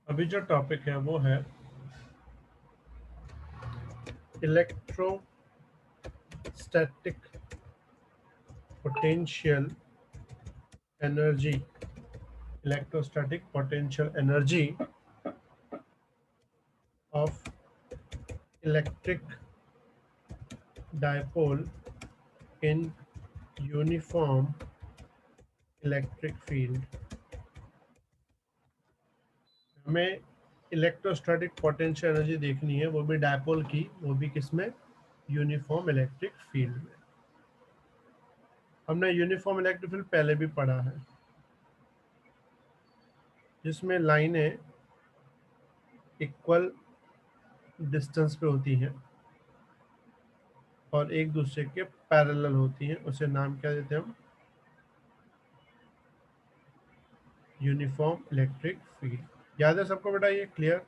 अभी जो टॉपिक है वो है electrostatic potential energy. Electrostatic potential energy of electric dipole in uniform electric field. हमें इलेक्ट्रोस्टैटिक पोटेंशियल एनर्जी देखनी है, वो भी डायपोल की, वो भी किसमें? यूनिफॉर्म इलेक्ट्रिक फील्ड में। हमने यूनिफॉर्म इलेक्ट्रिक फील्ड पहले भी पढ़ा है, जिसमें लाइनें इक्वल डिस्टेंस पे होती हैं और एक दूसरे के पैरेलल होती हैं। उसे नाम क्या देते हैं हम? Uniform electric field. याद है सबको बेटा? ये क्लियर?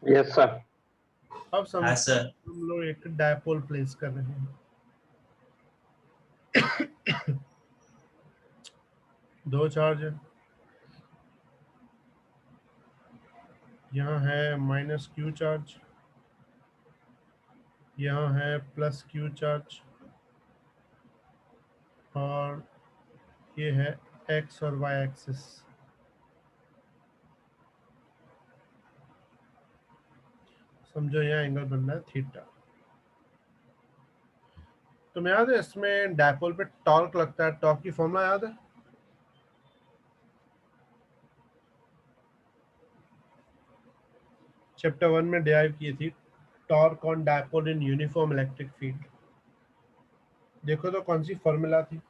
Yes sir. अब हाँ समझो, सर। हम लोग एक डायपोल प्लेस कर रहे हैं। दो चार्ज है, यहाँ है माइनस क्यू चार्ज, यहाँ है प्लस क्यू चार्ज, और ये है एक्स और वाई एक्सिस। समझो यहाँ एंगल बन रहा है थीटा। तुम्हें याद है इसमें डायपोल पे टॉर्क लगता है? टॉर्क की फॉर्मूला याद है? चैप्टर 1 में डिराइव की थी, torque on dipole in uniform electric field. देखो तो कौन सी फॉर्मूला थी?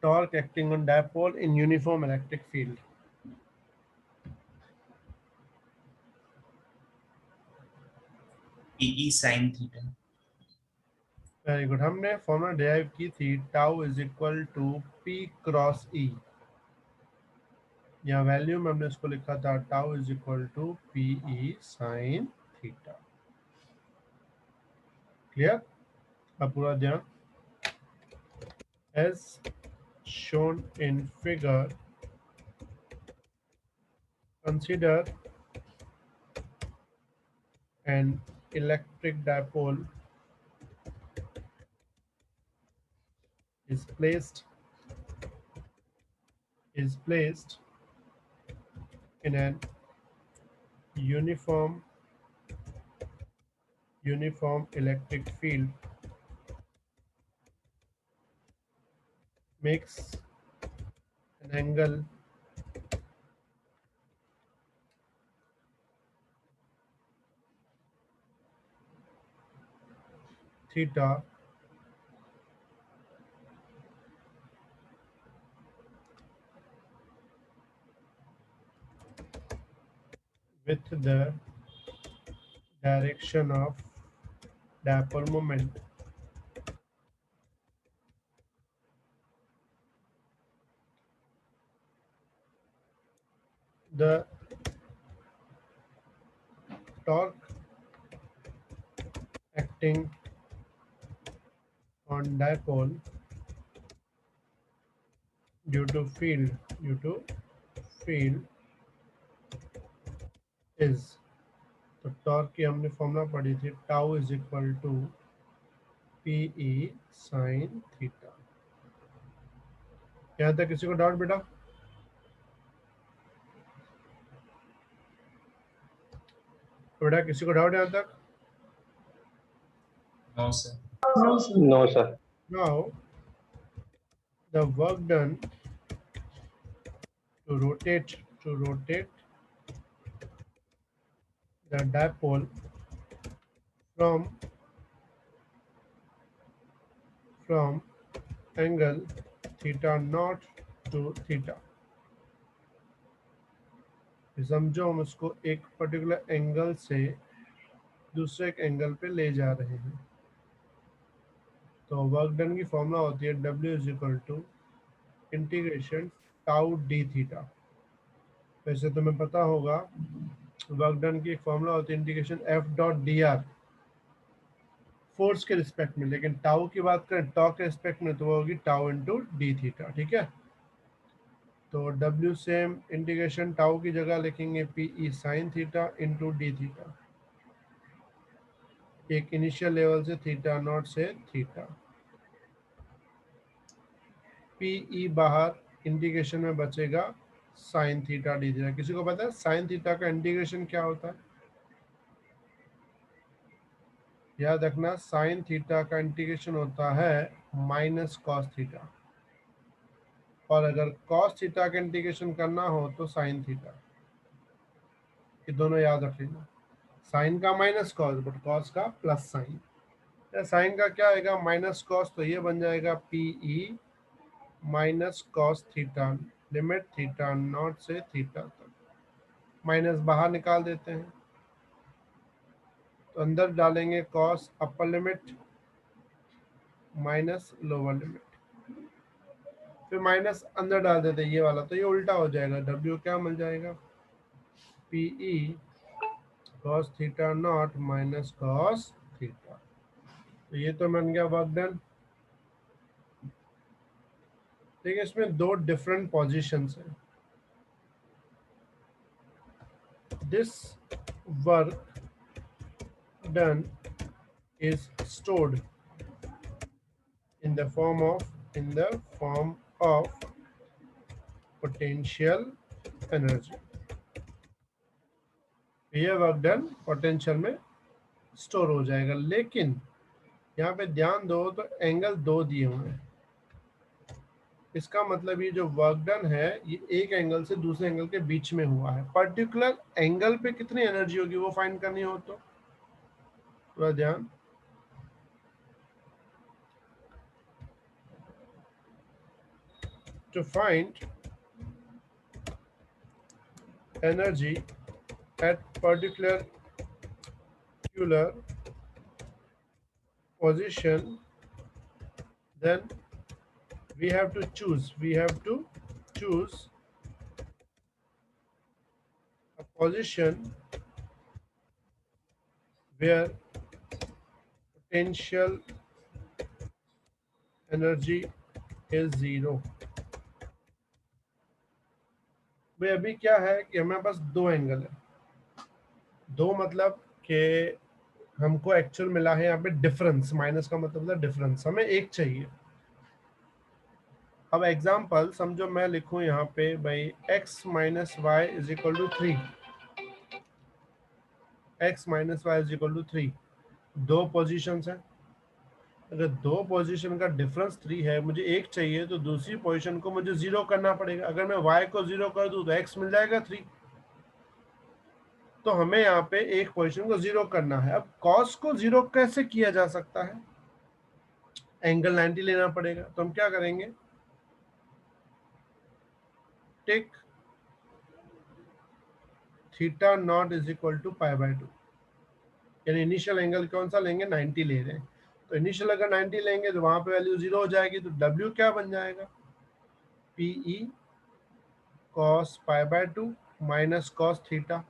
Torque acting on dipole in uniform electric field. E sine theta. Very good. हमने फॉर्मूला डिराइव की थी, tau is equal to P cross E. या वैल्यू में हमने इसको लिखा था, टाउ is equal to P E sine theta. Clear? अब पूरा ध्यान, as shown in figure, consider an electric dipole is placed in an uniform electric field, makes an angle theta with the direction of dipole moment. The torque acting on dipole due to field is, तो torque की हमने formula पढ़ी थी, tau is equal to P E sine theta. यहाँ तक किसी को doubt बेटा? बेटा किसी को डाउट यहाँ तक? No sir. No sir. Now the work done to rotate the dipole from angle theta naught to theta। समझो हम उसको एक पर्टिकुलर एंगल से दूसरे एक एंगल पे ले जा रहे हैं, तो वर्क डन की फॉर्मूला होती है W is equal to integration tau d theta. वैसे तुम्हें पता होगा वर्क डन की एक फॉर्मूला होती है integration F dot D R. Force के रिस्पेक्ट में, लेकिन टाउ की बात करें टॉर्क के रिस्पेक्ट में तो वो होगी टाउ इंटू डी थीटा, ठीक है। तो डब्ल्यू सेम इंटीग्रेशन टाउ की जगह लिखेंगे P E sine theta into D theta, एक इनिशियल लेवल से थीटा नॉट से थीटा, पी ई बाहर, इंटीग्रेशन में बचेगा साइन थीटा डी थीटा। किसी को पता है साइन थीटा का इंटीग्रेशन क्या होता है? याद रखना साइन थीटा का इंटीग्रेशन होता है माइनस कॉस थीटा, और अगर कॉस थीटा का इंटीग्रेशन करना हो तो साइन थीटा। ये दोनों याद रख लेना, साइन का माइनस कॉस बट कॉस का प्लस साइन। साइन का क्या आएगा माइनस कॉस, तो ये बन जाएगा P E minus cos theta, limit theta naught से थीटा तक, माइनस बाहर निकाल देते हैं तो अंदर डालेंगे cos upper limit minus lower limit, फिर माइनस अंदर डाल देते हैं ये वाला, तो ये उल्टा हो जाएगा, डब्ल्यू क्या मिल जाएगा P E cos theta naught minus cos theta. तो ये तो बन गया वर्क डन। देखिए इसमें दो डिफरेंट पोजीशंस हैं। This work done is stored in the form of potential energy। ये वर्क डन पोटेंशियल में स्टोर हो जाएगा, लेकिन यहाँ पे ध्यान दो तो एंगल दो दिए हुए हैं। इसका मतलब ये जो वर्क डन है ये एक एंगल से दूसरे एंगल के बीच में हुआ है। पर्टिकुलर एंगल पे कितनी एनर्जी होगी वो फाइंड करनी हो तो थोड़ा ध्यान, to find energy at particular position, then we have to choose a position where potential energy is zero। भाई अभी क्या है कि हमारे पास दो एंगल है, दो मतलब कि हमको एक्चुअल मिला है यहाँ पे डिफरेंस, माइनस का मतलब है डिफरेंस, हमें एक चाहिए। अब एग्जांपल समझो मैं लिखूं यहाँ पे भाई x minus y is equal to 3, x minus y is equal to 3, दो पोजीशंस हैं। अगर दो पोजीशन का डिफरेंस 3 है, मुझे एक चाहिए तो दूसरी पोजीशन को मुझे जीरो करना पड़ेगा। अगर मैं y को जीरो कर दूं तो x मिल जाएगा 3, तो हमें यहाँ पे एक पोजीशन को जीरो करना है। अब cos को जीरो कैसे किया जा सकता है? एंगल 90 लेना पड़ेगा। तो हम क्या करेंगे, take theta naught is equal to pi by 2, यानी इनिशियल एंगल कौन सा लेंगे 90 ले रहे हैं, तो इनिशियल अगर 90 लेंगे तो वहां पे वैल्यू जीरो हो जाएगी, तो W क्या बन जाएगा P E cos pi by 2 minus cos theta,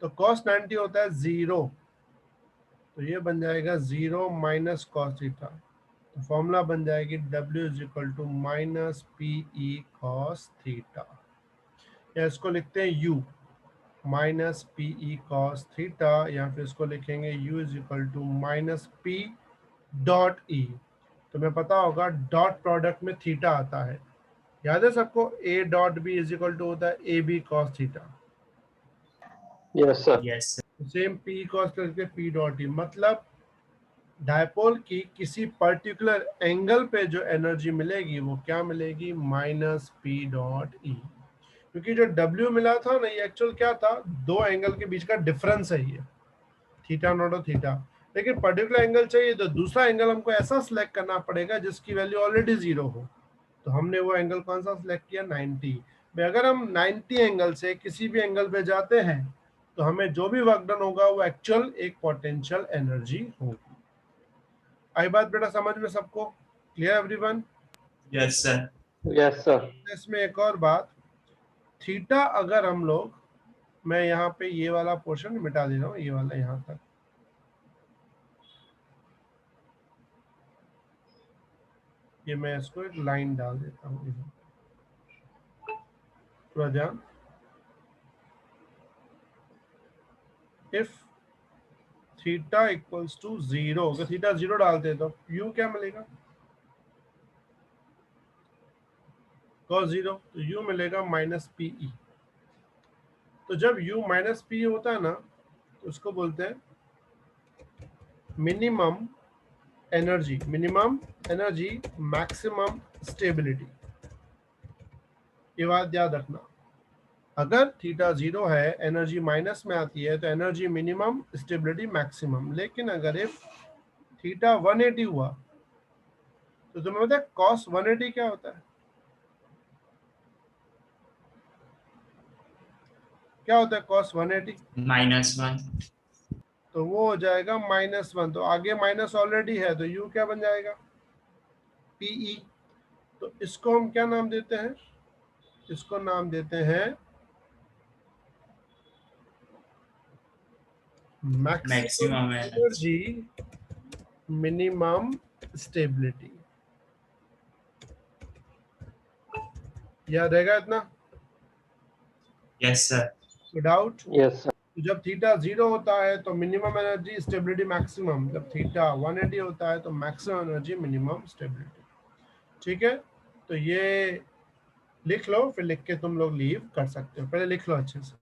तो कॉस 90 होता है जीरो, तो ये बन जाएगा जीरो माइनस कॉस थीटा, तो फॉर्मूला बन जाएगी W is equal to minus P E cos theta, या इसको लिखते हैं U minus P E cos theta, या फिर इसको लिखेंगे U is equal to minus P dot E. तो मैं पता होगा डॉट प्रोडक्ट में थीटा आता है, याद है सबको, A dot B is equal to होता है A B cos theta. Yes sir. Yes same P cos करके पी डॉट ई, मतलब डायपोल की किसी पर्टिकुलर एंगल पे जो एनर्जी मिलेगी वो क्या मिलेगी माइनस पी डॉट ई, क्योंकि जो W मिला था ना ये एक्चुअल क्या था, दो एंगल के बीच का डिफरेंस है ये, थीटा नॉट और थीटा। लेकिन पर्टिकुलर एंगल चाहिए तो दूसरा एंगल हमको ऐसा सिलेक्ट करना पड़ेगा जिसकी वैल्यू ऑलरेडी जीरो हो, तो हमने वो एंगल कौन सा सिलेक्ट किया 90। अगर हम 90 एंगल से किसी भी एंगल पे जाते हैं तो हमें जो भी वर्क डन होगा वो एक्चुअल एक पोटेंशियल एनर्जी होगी। आई बात बेटा समझ में सबको, clear everyone? Yes sir. Yes sir. इसमें एक और बात, थीटा अगर हम लोग, मैं यहाँ पे ये वाला पोर्शन मिटा दे रहा हूँ, ये वाला यहाँ तक, ये मैं इसको एक लाइन डाल देता हूँ, थोड़ा ध्यान। इफ थीटा इक्वल्स टू 0, अगर थीटा 0 डालते हैं तो यू क्या मिलेगा, cos 0, तो यू मिलेगा माइनस पीई। तो जब u माइनस पी होता है ना, तो उसको बोलते हैं मिनिमम एनर्जी, मैक्सिमम स्टेबिलिटी। ये बात याद रखना, अगर थीटा 0 है, एनर्जी माइनस में आती है, तो एनर्जी मिनिमम, स्टेबिलिटी मैक्सिमम। लेकिन अगर इफ थीटा 180 हुआ, तो तुम्हें पता है कॉस 180 क्या होता है, क्या होता है कॉस 180? -1। तो वो हो जाएगा -1। तो आगे माइनस ऑलरेडी है, तो यू क्या बन जाएगा, पीई। तो इसको हम क्या नाम देते हैं, इसको नाम देते हैं maximum maximum energy. Energy minimum stability. याद रहेगा इतना? Yes sir. Doubt? Yes, sir. तो जब थीटा 0 होता है तो मिनिमम एनर्जी स्टेबिलिटी मैक्सिमम, जब थीटा 180 होता है तो मैक्सिमम एनर्जी मिनिमम स्टेबिलिटी। ठीक है, तो ये लिख लो, फिर लिख के तुम लोग लीव कर सकते हो, पहले लिख लो अच्छे से।